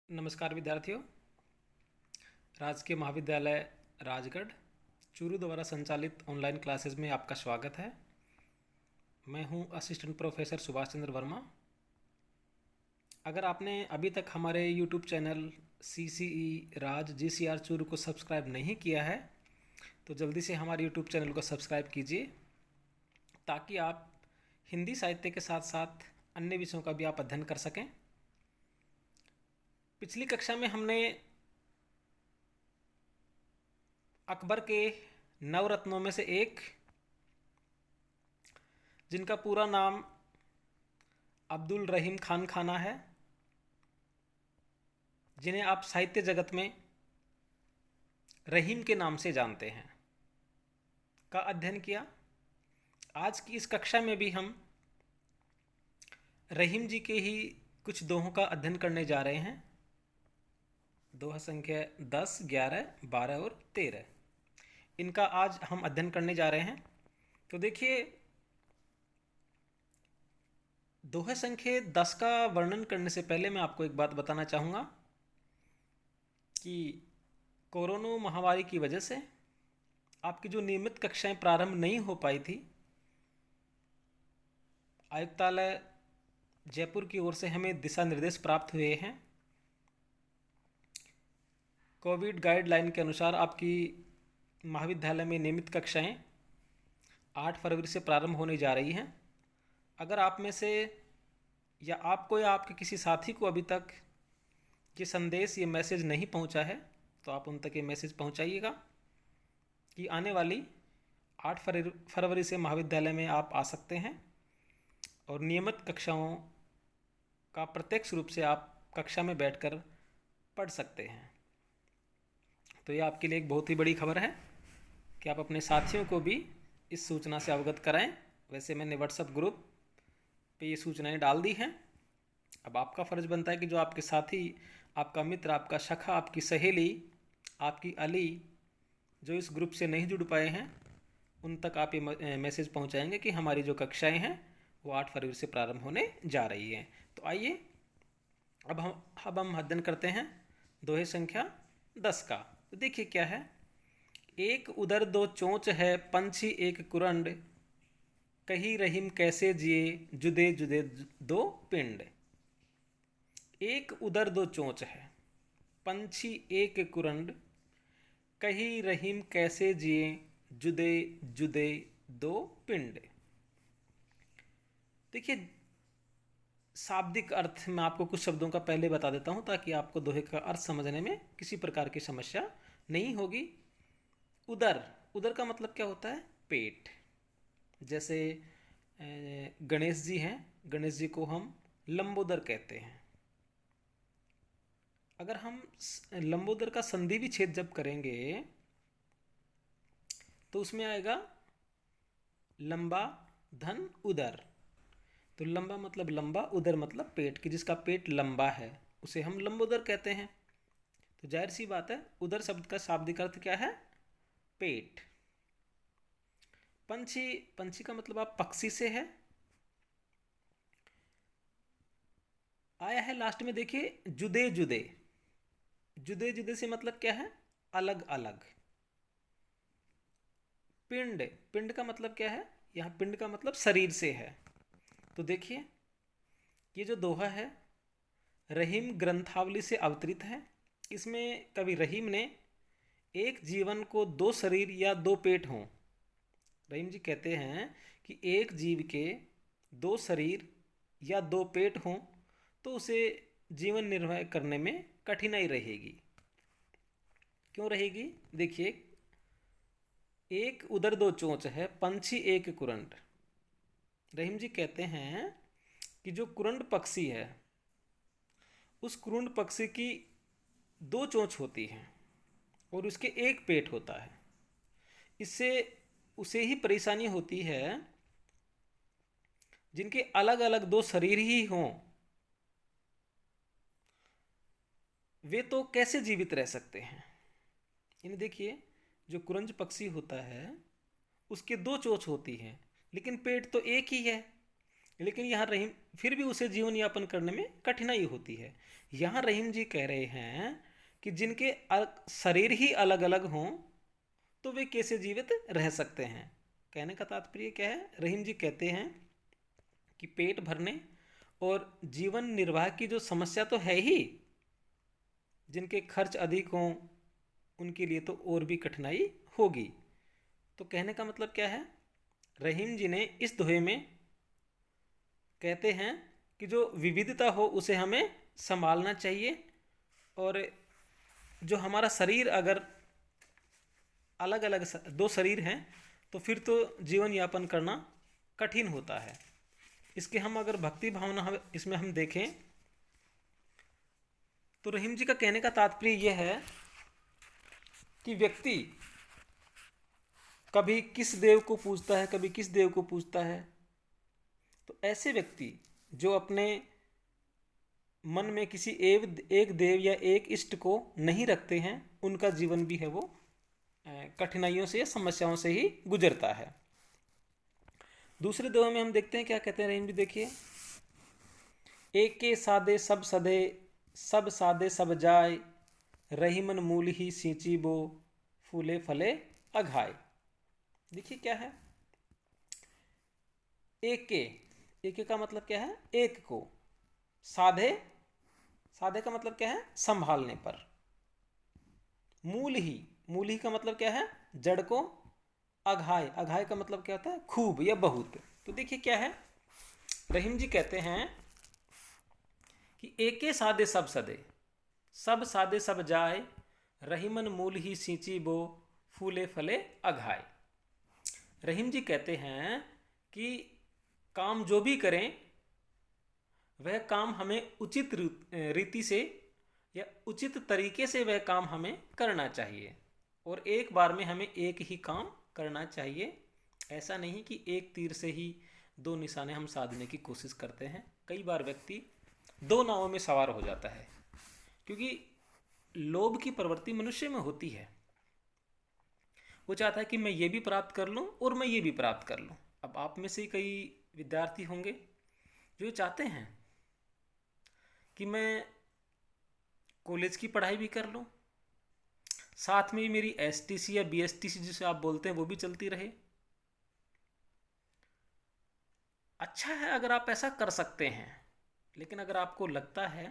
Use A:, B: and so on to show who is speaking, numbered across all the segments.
A: नमस्कार विद्यार्थियों। राजकीय महाविद्यालय राजगढ़ चूरू द्वारा संचालित ऑनलाइन क्लासेस में आपका स्वागत है। मैं हूं असिस्टेंट प्रोफेसर सुभाष चंद्र वर्मा। अगर आपने अभी तक हमारे यूट्यूब चैनल CCE राज GCR चूरू को सब्सक्राइब नहीं किया है तो जल्दी से हमारे यूट्यूब चैनल को सब्सक्राइब कीजिए ताकि आप हिंदी साहित्य के साथ साथ अन्य विषयों का भी आप अध्ययन कर सकें। पिछली कक्षा में हमने अकबर के नवरत्नों में से एक, जिनका पूरा नाम अब्दुल रहीम खान खाना है, जिन्हें आप साहित्य जगत में रहीम के नाम से जानते हैं, का अध्ययन किया। आज की इस कक्षा में भी हम रहीम जी के ही कुछ दोहों का अध्ययन करने जा रहे हैं। दोहा संख्या 10, 11, 12 और 13, इनका आज हम अध्ययन करने जा रहे हैं। तो देखिए, दोहे संख्या 10 का वर्णन करने से पहले मैं आपको एक बात बताना चाहूँगा कि कोरोना महामारी की वजह से आपकी जो नियमित कक्षाएं प्रारंभ नहीं हो पाई थी, आयुक्तालय जयपुर की ओर से हमें दिशा निर्देश प्राप्त हुए हैं। कोविड गाइडलाइन के अनुसार आपकी महाविद्यालय में नियमित कक्षाएं 8 फरवरी से प्रारंभ होने जा रही हैं। अगर आप में से या आपको या आपके किसी साथी को अभी तक ये संदेश, ये मैसेज नहीं पहुंचा है तो आप उन तक ये मैसेज पहुंचाइएगा कि आने वाली 8 फरवरी से महाविद्यालय में आप आ सकते हैं और नियमित कक्षाओं का प्रत्यक्ष रूप से आप कक्षा में बैठकर पढ़ सकते हैं। तो ये आपके लिए एक बहुत ही बड़ी खबर है कि आप अपने साथियों को भी इस सूचना से अवगत कराएं। वैसे मैंने व्हाट्सएप ग्रुप पे ये सूचनाएं डाल दी हैं। अब आपका फ़र्ज़ बनता है कि जो आपके साथी, आपका मित्र, आपका सखा, आपकी सहेली, आपकी अली जो इस ग्रुप से नहीं जुड़ पाए हैं, उन तक आप ये मैसेज पहुंचाएंगे कि हमारी जो कक्षाएं हैं वो 8 फरवरी से प्रारंभ होने जा रही हैं। तो आइए अब हम अध्ययन करते हैं दोहे संख्या 10 का। तो देखिए क्या है। एक उदर दो चोंच है, पंछी एक कुरंड, कही रहीम कैसे जिए, जुदे जुदे दो पिंड। एक उदर दो चोंच है, पंछी एक कुरंड, कही रहीम कैसे जिए, जुदे जुदे दो पिंड। देखिए, शाब्दिक अर्थ मैं आपको कुछ शब्दों का पहले बता देता हूँ ताकि आपको दोहे का अर्थ समझने में किसी प्रकार की समस्या नहीं होगी। उदर, उदर का मतलब क्या होता है? पेट। जैसे गणेश जी हैं, गणेश जी को हम लंबोदर कहते हैं। अगर हम लंबोदर का संधि विच्छेद जब करेंगे तो उसमें आएगा लंबा धन उदर। तो लंबा मतलब लंबा, उदर मतलब पेट, कि जिसका पेट लंबा है उसे हम लंबोदर कहते हैं। तो जाहिर सी बात है, उदर शब्द का शाब्दिक अर्थ क्या है? पेट। पंछी, पंछी का मतलब आप पक्षी से है। आया है लास्ट में, देखिए जुदे जुदे। जुदे जुदे से मतलब क्या है? अलग अलग। पिंड, पिंड का मतलब क्या है? यहाँ पिंड का मतलब शरीर से है। तो देखिए, ये जो दोहा है रहीम ग्रंथावली से अवतरित है। इसमें कवि रहीम ने एक जीवन को दो शरीर या दो पेट हों, रहीम जी कहते हैं कि एक जीव के दो शरीर या दो पेट हों तो उसे जीवन निर्वाह करने में कठिनाई रहेगी। क्यों रहेगी? देखिए, एक उदर दो चोंच है, पंछी एक कुरंड। रहीम जी कहते हैं कि जो कुरंड पक्षी है, उस कुरंड पक्षी की दो चोंच होती हैं और उसके एक पेट होता है। इससे उसे ही परेशानी होती है जिनके अलग अलग दो शरीर ही हों, वे तो कैसे जीवित रह सकते हैं। यानी देखिए, जो कुरंज पक्षी होता है उसके दो चोंच होती हैं लेकिन पेट तो एक ही है। लेकिन यहाँ रहीम फिर भी उसे जीवन यापन करने में कठिनाई होती है। यहाँ रहीम जी कह रहे हैं कि जिनके शरीर ही अलग अलग हों तो वे कैसे जीवित रह सकते हैं। कहने का तात्पर्य क्या है, रहीम जी कहते हैं कि पेट भरने और जीवन निर्वाह की जो समस्या तो है ही, जिनके खर्च अधिक हों उनके लिए तो और भी कठिनाई होगी। तो कहने का मतलब क्या है, रहीम जी ने इस दोहे में कहते हैं कि जो विविधता हो उसे हमें संभालना चाहिए, और जो हमारा शरीर अगर अलग अलग दो शरीर हैं तो फिर तो जीवन यापन करना कठिन होता है। इसके हम अगर भक्ति भावना इसमें हम देखें तो रहीम जी का कहने का तात्पर्य यह है कि व्यक्ति कभी किस देव को पूजता है, कभी किस देव को पूजता है। तो ऐसे व्यक्ति जो अपने मन में किसी एक देव या एक इष्ट को नहीं रखते हैं, उनका जीवन भी है वो कठिनाइयों से या समस्याओं से ही गुजरता है। दूसरे दोहे में हम देखते हैं क्या कहते हैं रहीम जी, देखिए, एक के सादे सब सदे, सब सादे सब जाय, रहीमन मूल ही सींची बो, फूले फले अघाय। देखिए क्या है, एक का मतलब क्या है, एक को, साधे, साधे का मतलब क्या है, संभालने पर, मूल ही का मतलब क्या है, जड़ को, अघाय, अघाय का मतलब क्या होता है, खूब या बहुत। तो देखिए क्या है, रहीम जी कहते हैं कि एके सादे सब सदे, सब सादे सब जाए, रहीमन मूल ही सींची बो, फूले फले अघाय। रहीम जी कहते हैं कि काम जो भी करें वह काम हमें उचित रीति से या उचित तरीके से वह काम हमें करना चाहिए, और एक बार में हमें एक ही काम करना चाहिए। ऐसा नहीं कि एक तीर से ही दो निशाने हम साधने की कोशिश करते हैं। कई बार व्यक्ति दो नावों में सवार हो जाता है, क्योंकि लोभ की प्रवृत्ति मनुष्य में होती है। वो चाहता है कि मैं ये भी प्राप्त कर लूं और मैं ये भी प्राप्त कर लूं। अब आप में से कई विद्यार्थी होंगे जो चाहते हैं कि मैं कॉलेज की पढ़ाई भी कर लूं, साथ में ही मेरी एसटीसी या बीएसटीसी जिसे आप बोलते हैं वो भी चलती रहे। अच्छा है अगर आप ऐसा कर सकते हैं, लेकिन अगर आपको लगता है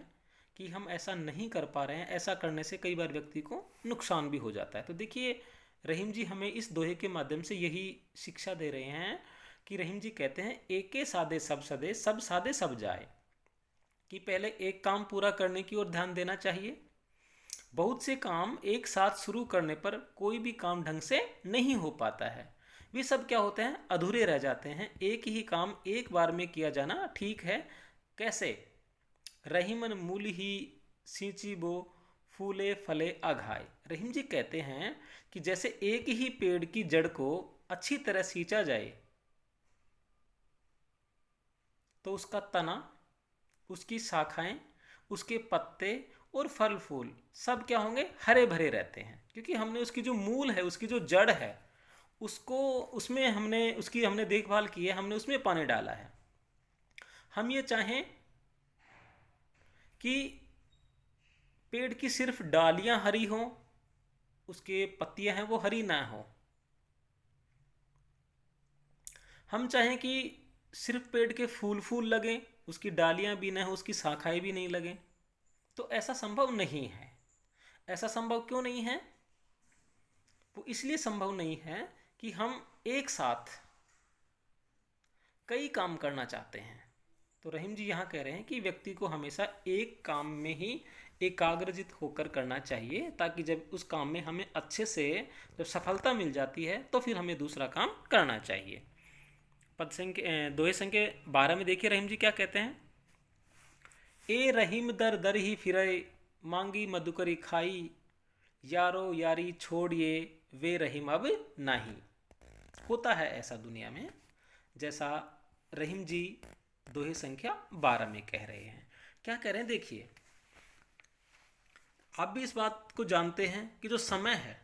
A: कि हम ऐसा नहीं कर पा रहे हैं, ऐसा करने से कई बार व्यक्ति को नुकसान भी हो जाता है। तो देखिए रहीम जी हमें इस दोहे के माध्यम से यही शिक्षा दे रहे हैं कि रहीम जी कहते हैं एके सादे सब सदे, सब सादे सब जाए, कि पहले एक काम पूरा करने की ओर ध्यान देना चाहिए। बहुत से काम एक साथ शुरू करने पर कोई भी काम ढंग से नहीं हो पाता है, वे सब क्या होते हैं, अधूरे रह जाते हैं। एक ही काम एक बार में किया जाना ठीक है। कैसे, रहीमन मूल ही सींची बो, फूले फले अघाय। रहीम जी कहते हैं कि जैसे एक ही पेड़ की जड़ को अच्छी तरह सींचा जाए तो उसका तना, उसकी शाखाएं, उसके पत्ते और फल फूल सब क्या होंगे, हरे भरे रहते हैं, क्योंकि हमने उसकी जो मूल है, उसकी जो जड़ है, उसको उसमें हमने देखभाल की है, हमने उसमें पानी डाला है। हम ये चाहें कि पेड़ की सिर्फ डालियां हरी हों, उसके पत्तियां हैं वो हरी ना हो, हम चाहें कि सिर्फ पेड़ के फूल फूल लगें, उसकी डालियां भी ना हो, उसकी शाखाएं भी नहीं लगें, तो ऐसा संभव नहीं है। ऐसा संभव क्यों नहीं है, वो इसलिए संभव नहीं है कि हम एक साथ कई काम करना चाहते हैं। तो रहीम जी यहाँ कह रहे हैं कि व्यक्ति को हमेशा एक काम में ही एकाग्रचित होकर करना चाहिए, ताकि जब उस काम में हमें अच्छे से जब सफलता मिल जाती है तो फिर हमें दूसरा काम करना चाहिए। पद संख्या दोहे संख्या 12 में देखिए रहीम जी क्या कहते हैं, ए रहीम दर दर ही फिरे, मांगी मधुकरी खाई, यारो यारी छोड़िए, वे रहीम अब नाही। होता है ऐसा दुनिया में, जैसा रहीम जी दोहे संख्या 12 में कह रहे हैं। क्या कह रहे हैं, देखिए, आप भी इस बात को जानते हैं कि जो समय है,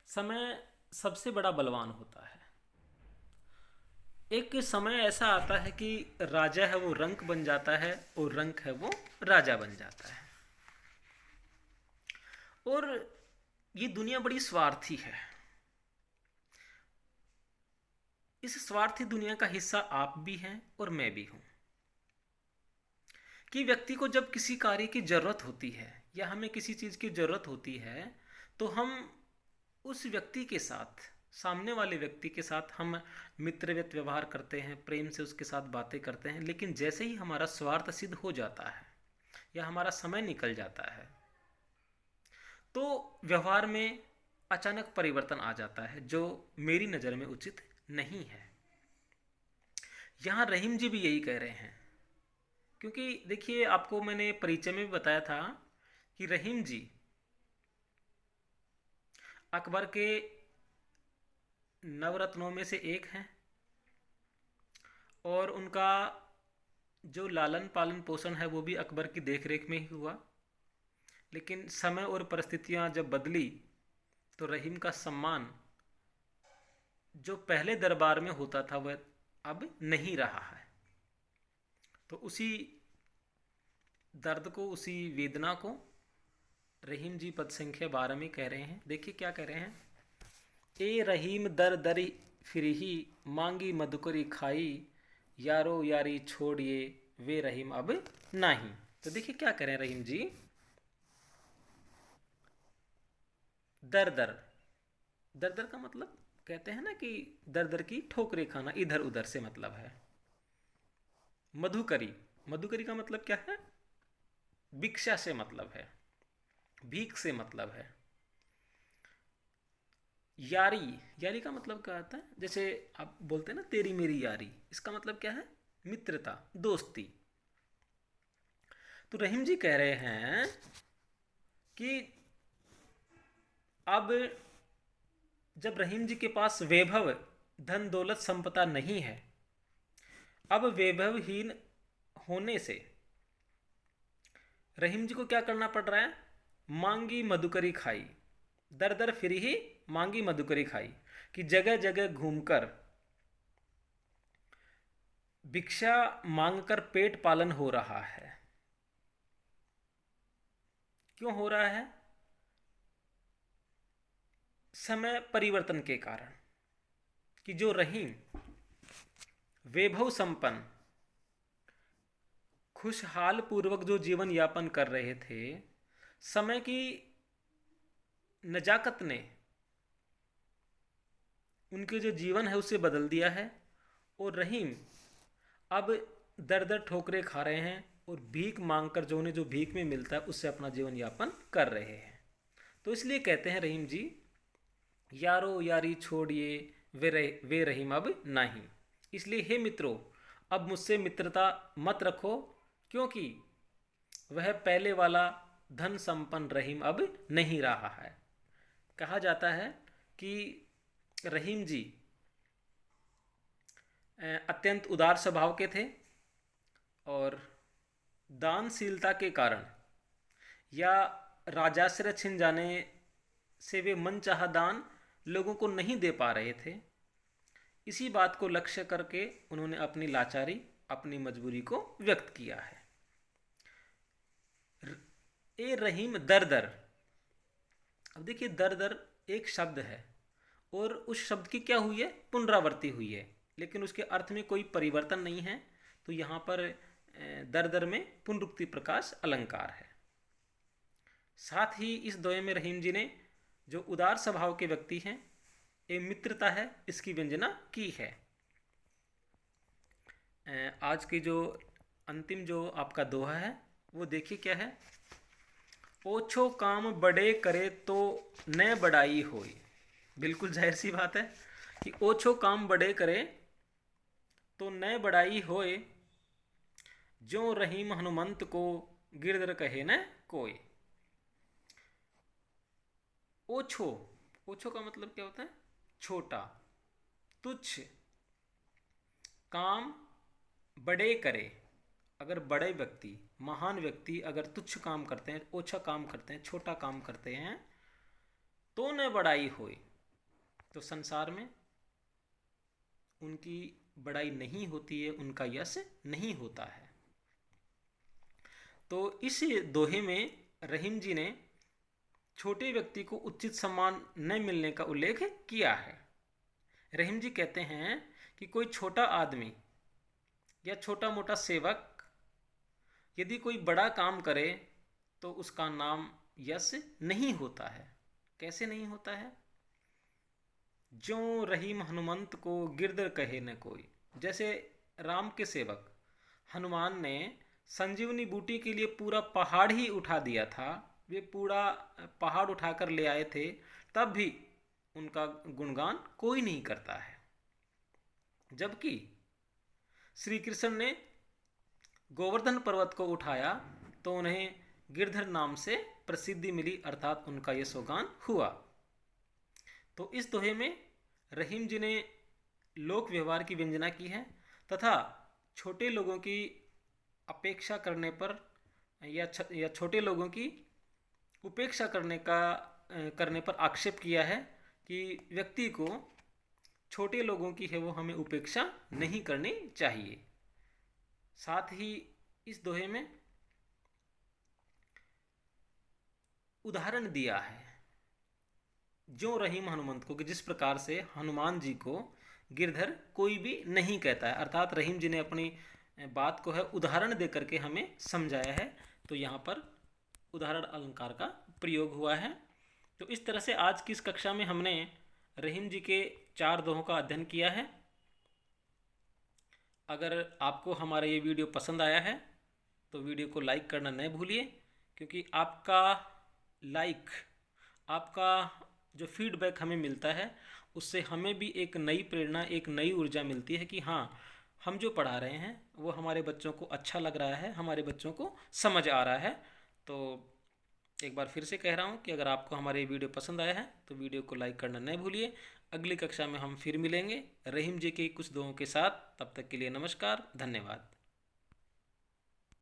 A: समय सबसे बड़ा बलवान होता है। एक समय ऐसा आता है कि राजा है वो रंक बन जाता है और रंक है वो राजा बन जाता है। और ये दुनिया बड़ी स्वार्थी है। इस स्वार्थी दुनिया का हिस्सा आप भी हैं और मैं भी हूं। कि व्यक्ति को जब किसी कार्य की जरूरत होती है या हमें किसी चीज की जरूरत होती है तो हम उस व्यक्ति के साथ, सामने वाले व्यक्ति के साथ हम मित्रवत व्यवहार करते हैं, प्रेम से उसके साथ बातें करते हैं। लेकिन जैसे ही हमारा स्वार्थ सिद्ध हो जाता है या हमारा समय निकल जाता है तो व्यवहार में अचानक परिवर्तन आ जाता है जो मेरी नज़र में उचित नहीं है। यहाँ रहीम जी भी यही कह रहे हैं, क्योंकि देखिए आपको मैंने परिचय में भी बताया था कि रहीम जी अकबर के नवरत्नों में से एक हैं और उनका जो लालन पालन पोषण है वो भी अकबर की देखरेख में ही हुआ। लेकिन समय और परिस्थितियां जब बदली तो रहीम का सम्मान जो पहले दरबार में होता था वह अब नहीं रहा है। तो उसी दर्द को, उसी वेदना को रहीम जी पद संख्या 12 में कह रहे हैं। देखिए क्या कह रहे हैं। ए रहीम दर दरी फिरही मांगी मधुकरी खाई यारो यारी छोड़िए वे रहीम अब नहीं। तो देखिए क्या कह रहे हैं रहीम जी। दर दर, दर दर का मतलब कहते हैं ना कि दर दर की ठोकरें खाना, इधर उधर से मतलब है। मधुकरी, मधुकरी का मतलब क्या है? भिक्षा से मतलब है, भीख से मतलब है। यारी, यारी का मतलब क्या आता है? जैसे आप बोलते हैं ना तेरी मेरी यारी, इसका मतलब क्या है? मित्रता, दोस्ती। तो रहीम जी कह रहे हैं कि अब जब रहीम जी के पास वैभव, धन दौलत संपदा नहीं है, अब वैभवहीन होने से रहीम जी को क्या करना पड़ रहा है? मांगी मधुकरी खाई, दर दर फिर ही मांगी मधुकरी खाई, कि जगह जगह घूमकर भिक्षा मांगकर पेट पालन हो रहा है। क्यों हो रहा है? समय परिवर्तन के कारण। कि जो रहीम वैभव संपन्न खुशहाल पूर्वक जो जीवन यापन कर रहे थे, समय की नजाकत ने उनके जो जीवन है उसे बदल दिया है और रहीम अब दर दर ठोकरे खा रहे हैं और भीख मांगकर जो उन्हें जो भीख में मिलता है उससे अपना जीवन यापन कर रहे हैं। तो इसलिए कहते हैं रहीम जी, यारो यारी छोड़िए वे रहीम अब नहीं। इसलिए हे मित्रों, अब मुझसे मित्रता मत रखो, क्योंकि वह पहले वाला धन संपन्न रहीम अब नहीं रहा है। कहा जाता है कि रहीम जी अत्यंत उदार स्वभाव के थे और दानशीलता के कारण या राजाश्रय छिन जाने से वे मनचाहा दान लोगों को नहीं दे पा रहे थे। इसी बात को लक्ष्य करके उन्होंने अपनी लाचारी, अपनी मजबूरी को व्यक्त किया है। ए रहीम दर दर, अब देखिए दर दर एक शब्द है और उस शब्द की क्या हुई है? पुनरावृत्ति हुई है, लेकिन उसके अर्थ में कोई परिवर्तन नहीं है। तो यहाँ पर दर दर में पुनरुक्ति प्रकाश अलंकार है। साथ ही इस दोहे में रहीम जी ने जो उदार स्वभाव के व्यक्ति हैं, ये मित्रता है, इसकी व्यंजना की है। आज की जो अंतिम जो आपका दोहा है वो देखिए क्या है। ओछो काम बड़े करे तो न बड़ाई होई। बिल्कुल जाहिर सी बात है कि ओछो काम बड़े करे तो न बड़ाई होए, जो रहीम हनुमंत को गिरधर कहे न कोई। ओछो, ओछो का मतलब क्या होता है? छोटा, तुच्छ। काम बड़े करे, अगर बड़े व्यक्ति, महान व्यक्ति अगर तुच्छ काम करते हैं, ओछा काम करते हैं, छोटा काम करते हैं, तो न बड़ाई होए, तो संसार में उनकी बड़ाई नहीं होती है उनका यश नहीं होता है। तो इस दोहे में रहीम जी ने छोटे व्यक्ति को उचित सम्मान न मिलने का उल्लेख किया है। रहीम जी कहते हैं कि कोई छोटा आदमी या छोटा मोटा सेवक यदि कोई बड़ा काम करे तो उसका नाम यश नहीं होता है। कैसे नहीं होता है? ज्यों रहीम हनुमंत को गिरधर कहे न कोई। जैसे राम के सेवक हनुमान ने संजीवनी बूटी के लिए पूरा पहाड़ ही उठा दिया था, वे पूरा पहाड़ उठाकर ले आए थे, तब भी उनका गुणगान कोई नहीं करता है। जबकि श्री कृष्ण ने गोवर्धन पर्वत को उठाया तो उन्हें गिरधर नाम से प्रसिद्धि मिली, अर्थात उनका यशोगान हुआ। तो इस दोहे में रहीम जी ने लोक व्यवहार की व्यंजना की है तथा छोटे लोगों की अपेक्षा करने पर या छोटे लोगों की उपेक्षा करने पर आक्षेप किया है कि व्यक्ति को छोटे लोगों की है वो हमें उपेक्षा नहीं करनी चाहिए। साथ ही इस दोहे में उदाहरण दिया है जो रहीम हनुमंत को, कि जिस प्रकार से हनुमान जी को गिरधर कोई भी नहीं कहता है, अर्थात रहीम जी ने अपनी बात को है उदाहरण दे करके हमें समझाया है। तो यहाँ पर उदाहरण अलंकार का प्रयोग हुआ है। तो इस तरह से आज की इस कक्षा में हमने रहीम जी के 4 दोहों का अध्ययन किया है। अगर आपको हमारा ये वीडियो पसंद आया है तो वीडियो को लाइक करना न भूलिए, क्योंकि आपका लाइक, आपका जो फीडबैक हमें मिलता है उससे हमें भी एक नई प्रेरणा, एक नई ऊर्जा मिलती है कि हाँ, हम जो पढ़ा रहे हैं वो हमारे बच्चों को अच्छा लग रहा है, हमारे बच्चों को समझ आ रहा है। तो एक बार फिर से कह रहा हूँ कि अगर आपको हमारे वीडियो पसंद आया है तो वीडियो को लाइक करना न भूलिए। अगली कक्षा में हम फिर मिलेंगे रहीम जी के कुछ दोहों के साथ। तब तक के लिए नमस्कार, धन्यवाद।